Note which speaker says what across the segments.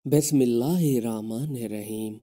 Speaker 1: बिस्मिल्लाहिर्रहमानिर्रहीम।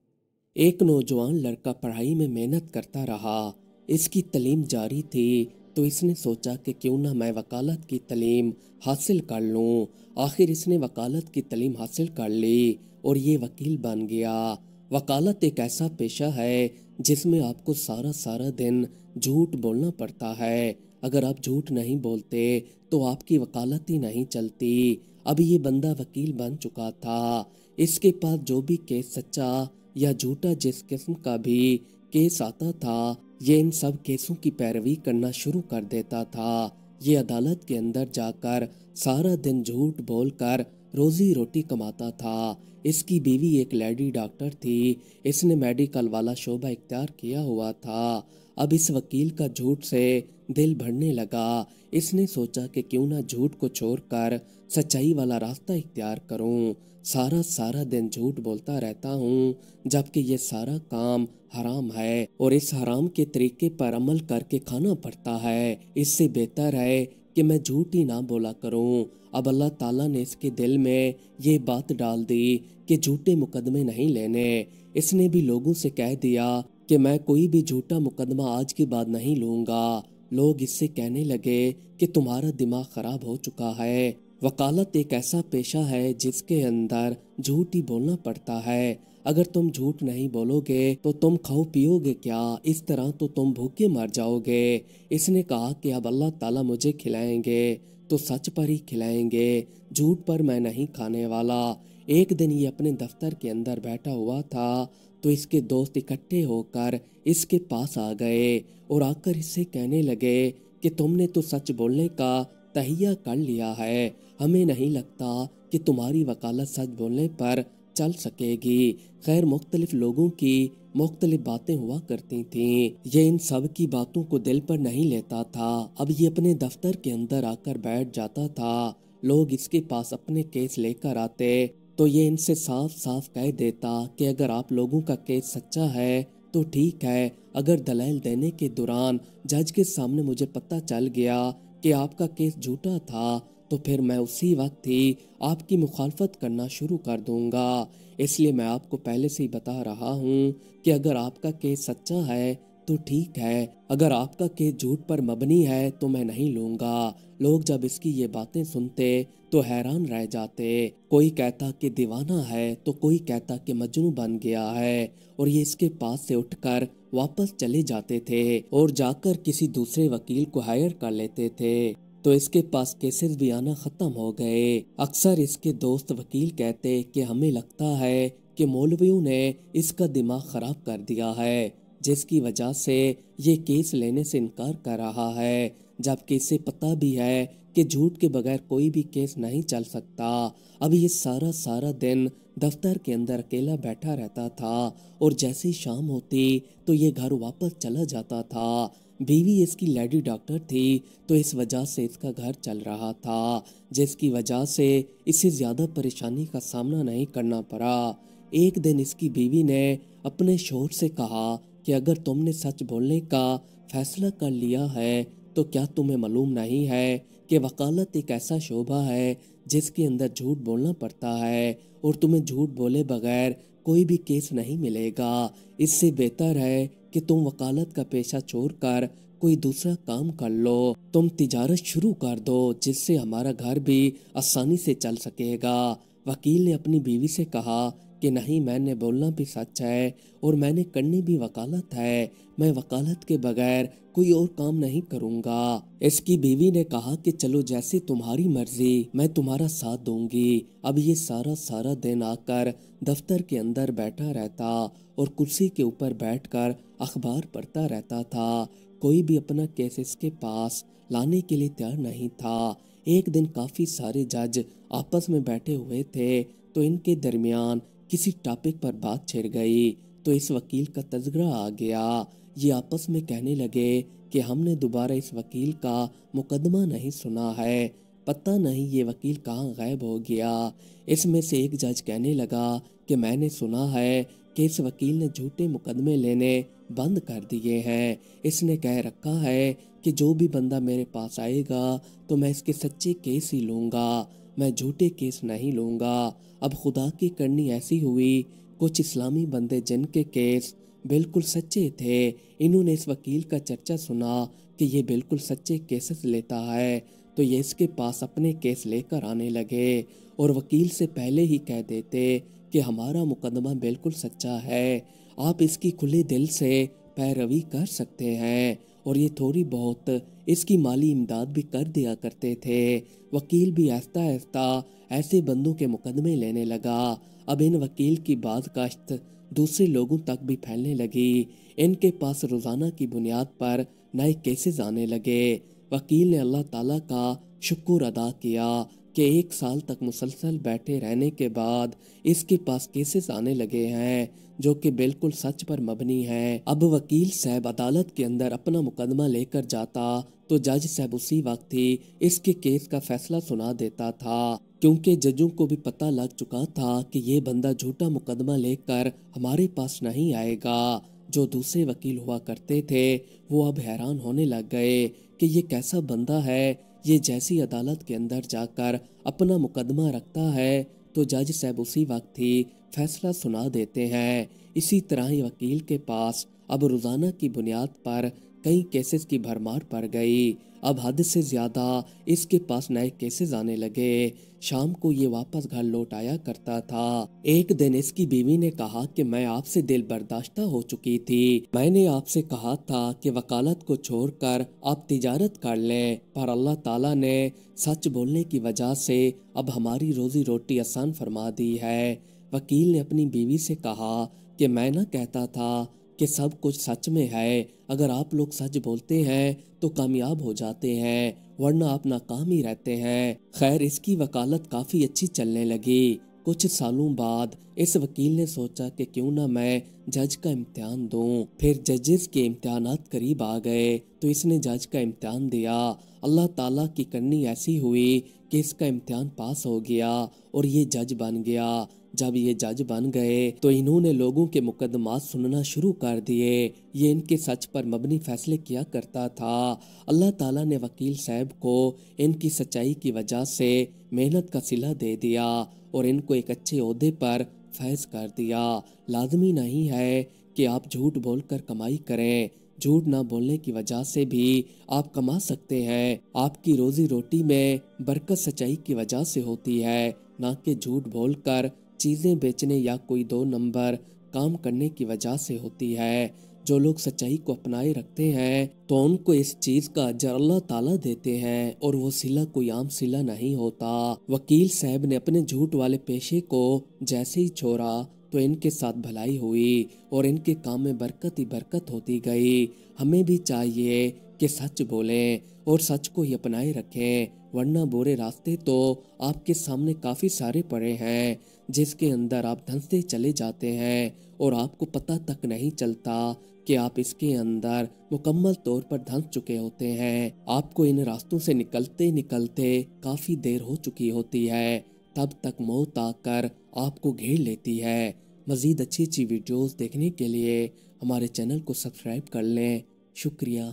Speaker 1: एक नौजवान लड़का पढ़ाई में मेहनत करता रहा। इसकी तालीम जारी थी तो इसने सोचा कि क्यों ना मैं वकालत की तालीम हासिल कर लूं। आखिर इसने वकालत की तालीम हासिल कर ली और ये वकील बन गया। वकालत एक ऐसा पेशा है जिसमें आपको सारा सारा दिन झूठ बोलना पड़ता है। अगर आप झूठ नहीं बोलते तो आपकी वकालत ही नहीं चलती। अब ये बंदा वकील बन चुका था। इसके पास जो भी केस सच्चा या झूठा जिस किस्म का भी केस आता था, ये इन सब केसों की पैरवी करना शुरू कर देता था। ये अदालत के अंदर जाकर सारा दिन झूठ बोलकर रोजी रोटी कमाता था। इसकी बीवी एक लेडी डॉक्टर थी। इसने मेडिकल वाला शोबा इख्तियार किया हुआ था। अब इस वकील का झूठ से दिल भरने लगा। इसने सोचा कि क्यों ना झूठ को छोड़कर सच्चाई वाला रास्ता इख्तियार करूं। सारा सारा दिन झूठ बोलता रहता हूँ, जबकि ये सारा काम हराम है और इस हराम के तरीके पर अमल करके खाना पड़ता है। इससे बेहतर है कि मैं झूठ ही ना बोला करूं। अब अल्लाह ताला ने इसके दिल में ये बात डाल दी कि झूठे मुकदमे नहीं लेने। इसने भी लोगों से कह दिया कि मैं कोई भी झूठा मुकदमा आज के बाद नहीं लूंगा। लोग इससे कहने लगे कि तुम्हारा दिमाग खराब हो चुका है। वकालत एक ऐसा पेशा है जिसके अंदर झूठ ही बोलना पड़ता है। अगर तुम झूठ नहीं बोलोगे तो तुम खाओ पियोगे क्या? इस तरह तो तुम भूखे मर जाओगे। इसने कहा कि अब अल्लाह ताला मुझे खिलाएंगे तो सच पर ही खिलाएंगे, झूठ पर मैं नहीं खाने वाला। एक दिन ये अपने दफ्तर के अंदर बैठा हुआ था तो इसके दोस्त इकट्ठे होकर इसके पास आ गए और आकर इससे कहने लगे कि तुमने तो सच बोलने का तहिया कर लिया है। हमें नहीं लगता कि तुम्हारी वकालत सच बोलने पर चल सकेगी। खैर, मुख्तलिफ लोगों की मुख्तलिफ बातें हुआ करती थीं। ये इन सब की बातों को दिल पर नहीं लेता था। अब ये अपने दफ्तर के अंदर आकर बैठ जाता था। लोग इसके पास अपने केस लेकर आते तो ये इनसे साफ साफ कह देता कि अगर आप लोगों का केस सच्चा है तो ठीक है। अगर दलील देने के दौरान जज के सामने मुझे पता चल गया कि आपका केस झूठा था तो फिर मैं उसी वक्त ही आपकी मुखालफत करना शुरू कर दूंगा। इसलिए मैं आपको पहले से ही बता रहा हूँ कि अगर आपका केस सच्चा है तो ठीक है, अगर आपका केस झूठ पर मबनी है तो मैं नहीं लूंगा। लोग जब इसकी ये बातें सुनते तो हैरान रह जाते। कोई कहता कि दीवाना है तो कोई कहता कि मजनू बन गया है। और ये इसके पास से उठकर वापस चले जाते थे और जाकर किसी दूसरे वकील को हायर कर लेते थे। तो इसके पास केसेस भी आना खत्म हो गए। अक्सर इसके दोस्त वकील कहते कि हमें लगता है कि मौलवियों ने इसका दिमाग खराब कर दिया है, जिसकी वजह से ये केस लेने से इनकार कर रहा है, जबकि इसे पता भी है कि झूठ के बगैर कोई भी केस नहीं चल सकता। अब ये सारा सारा दिन दफ्तर के अंदर अकेला बैठा रहता था और जैसे ही शाम होती तो ये घर वापस चला जाता था। बीवी इसकी लेडी डॉक्टर थी तो इस वजह से इसका घर चल रहा था, जिसकी वजह से इसे ज़्यादा परेशानी का सामना नहीं करना पड़ा। एक दिन इसकी बीवी ने अपने शौहर से कहा कि अगर तुमने सच बोलने का फैसला कर लिया है तो क्या तुम्हें मालूम नहीं है कि वकालत एक ऐसा शोबा है जिसके अंदर झूठ बोलना पड़ता है और तुम्हें झूठ बोले बगैर कोई भी केस नहीं मिलेगा। इससे बेहतर है कि तुम वकालत का पेशा छोड़कर कोई दूसरा काम कर लो। तुम तिजारत शुरू कर दो जिससे हमारा घर भी आसानी से चल सकेगा। वकील ने अपनी बीवी से कहा कि नहीं, मैंने बोलना भी सच है और मैंने करनी भी वकालत है। मैं वकालत के बगैर कोई और काम नहीं करूंगा। इसकी बीवी ने कहा कि चलो जैसी तुम्हारी मर्जी, मैं तुम्हारा साथ दूंगी। अब ये सारा सारा दिन आकर दफ्तर के अंदर बैठा रहता और कुर्सी के ऊपर बैठकर अखबार पढ़ता रहता था। कोई भी अपना केस इसके पास लाने के लिए तैयार नहीं था। एक दिन काफी सारे जज आपस में बैठे हुए थे तो इनके दरमियान किसी टॉपिक पर बात छिड़ गई तो इस वकील का तज़किरा आ गया। ये आपस में कहने लगे कि हमने दोबारा इस वकील का मुकदमा नहीं सुना है, पता नहीं ये वकील कहाँ गायब हो गया। इसमें से एक जज कहने लगा कि मैंने सुना है कि इस वकील ने झूठे मुकदमे लेने बंद कर दिए हैं। इसने कह रखा है कि जो भी बंदा मेरे पास आएगा तो मैं इसके सच्चे केस ही लूँगा, मैं झूठे केस नहीं लूँगा। اب خدا کی کرنی ایسی ہوئی، کچھ اسلامی بندے جن کے کیس بالکل سچے تھے، انہوں نے اس وکیل کا چرچا سنا کہ یہ بالکل سچے کیسز لیتا ہے، تو یہ اس کے پاس اپنے کیس لے کر آنے لگے اور وکیل سے پہلے ہی کہہ دیتے کہ ہمارا مقدمہ بالکل سچا ہے، آپ اس کی کھلے دل سے پیروی کر سکتے ہیں، اور یہ تھوڑی بہت اس کی مالی امداد بھی کر دیا کرتے تھے۔ وکیل بھی آہستہ آہستہ ایسے بندوں کے مقدمے لینے لگا۔ اب ان وکیل کی بات کاشت دوسرے لوگوں تک بھی پھیلنے لگی، ان کے پاس روزانہ کی بنیاد پر نئے کیسز آنے لگے۔ وکیل نے اللہ تعالیٰ کا شکر ادا کیا کہ 1 سال تک مسلسل بیٹھے رہنے کے بعد اس کے پاس کیسز آنے لگے ہیں جو کہ بالکل سچ پر مبنی ہیں۔ اب وکیل صاحب عدالت کے اندر اپنا مقدمہ لے کر جاتا تو جج صاحب اسی وقت ہی اس کے کیس کا فیصلہ سنا دیتا تھا، کیونکہ ججوں کو بھی پتہ لگ چکا تھا کہ یہ بندہ جھوٹا مقدمہ لے کر ہمارے پاس نہیں آئے گا۔ جو دوسرے وکیل ہوا کرتے تھے وہ اب حیران ہونے لگ گئے کہ یہ کیسا بندہ ہے، یہ جیسی عدالت کے اندر جا کر اپنا مقدمہ رکھتا ہے تو جج صاحب اسی وقت ہی فیصلہ سنا دیتے ہیں۔ اسی طرح ہی وکیل کے پاس اب روزانہ کی بنیاد پر کئی کیسز کی بھرمار پڑ گئی۔ اب حد سے زیادہ اس کے پاس نئے کیسز آنے لگے۔ شام کو یہ واپس گھر لوٹ آیا کرتا تھا۔ ایک دن اس کی بیوی نے کہا کہ میں آپ سے دل برداشتہ ہو چکی تھی، میں نے آپ سے کہا تھا کہ وکالت کو چھوڑ کر آپ تجارت کر لیں، پر اللہ تعالیٰ نے سچ بولنے کی وجہ سے اب ہماری روزی روٹی آسان فرما دی ہے۔ وکیل نے اپنی بیوی سے کہا کہ میں نہ کہتا تھا کہ سب کچھ سچ میں ہے، اگر آپ لوگ سچ بولتے ہیں تو کامیاب ہو جاتے ہیں، ورنہ آپ ناکام ہی رہتے ہیں۔ خیر اس کی وکالت کافی اچھی چلنے لگی۔ کچھ سالوں بعد اس وکیل نے سوچا کہ کیوں نہ میں جج کا امتحان دوں۔ پھر ججز کے امتحانات قریب آ گئے تو اس نے جج کا امتحان دیا۔ اللہ تعالیٰ کی کرنی ایسی ہوئی کہ اس کا امتحان پاس ہو گیا اور یہ جج بن گیا۔ جب یہ جج بن گئے تو انہوں نے لوگوں کے مقدمات سننا شروع کر دیے۔ یہ ان کے سچ پر مبنی فیصلے کیا کرتا تھا۔ اللہ تعالیٰ نے وکیل صاحب کو ان کی سچائی کی وجہ سے محنت کا صلہ دے دیا اور ان کو ایک اچھے عہدے پر فیض کر دیا۔ لازمی نہیں ہے کہ آپ جھوٹ بول کر کمائی کریں، جھوٹ نہ بولنے کی وجہ سے بھی آپ کما سکتے ہیں۔ آپ کی روزی روٹی میں برکت سچائی کی وجہ سے ہوتی ہے، نہ کہ جھوٹ بول کر چیزیں بیچنے یا کوئی 2 نمبر کام کرنے کی وجہ سے ہوتی ہے۔ جو لوگ سچائی کو اپنائے رکھتے ہیں تو ان کو اس چیز کا اجر اللہ تعالیٰ دیتے ہیں، اور وہ صلہ کوئی عام صلہ نہیں ہوتا۔ وکیل صاحب نے اپنے جھوٹ والے پیشے کو جیسے ہی چھوڑا تو ان کے ساتھ بھلائی ہوئی اور ان کے کام میں برکت ہی برکت ہوتی گئی۔ ہمیں بھی چاہیے کہ سچ بولیں اور سچ کو ہی اپنائے رکھیں، ورنہ برے راستے تو آپ کے سامنے کافی سارے پڑے ہیں جس کے اندر آپ دھنستے چلے جاتے ہیں اور آپ کو پتہ تک نہیں چلتا کہ آپ اس کے اندر مکمل طور پر دھنس چکے ہوتے ہیں۔ آپ کو ان راستوں سے نکلتے نکلتے کافی دیر ہو چکی ہوتی ہے، تب تک موت آ کر آپ کو گھیر لیتی ہے۔ مزید اچھی ویڈیوز دیکھنے کے لیے ہمارے چینل کو سبسکرائب کر لیں۔ شکریہ۔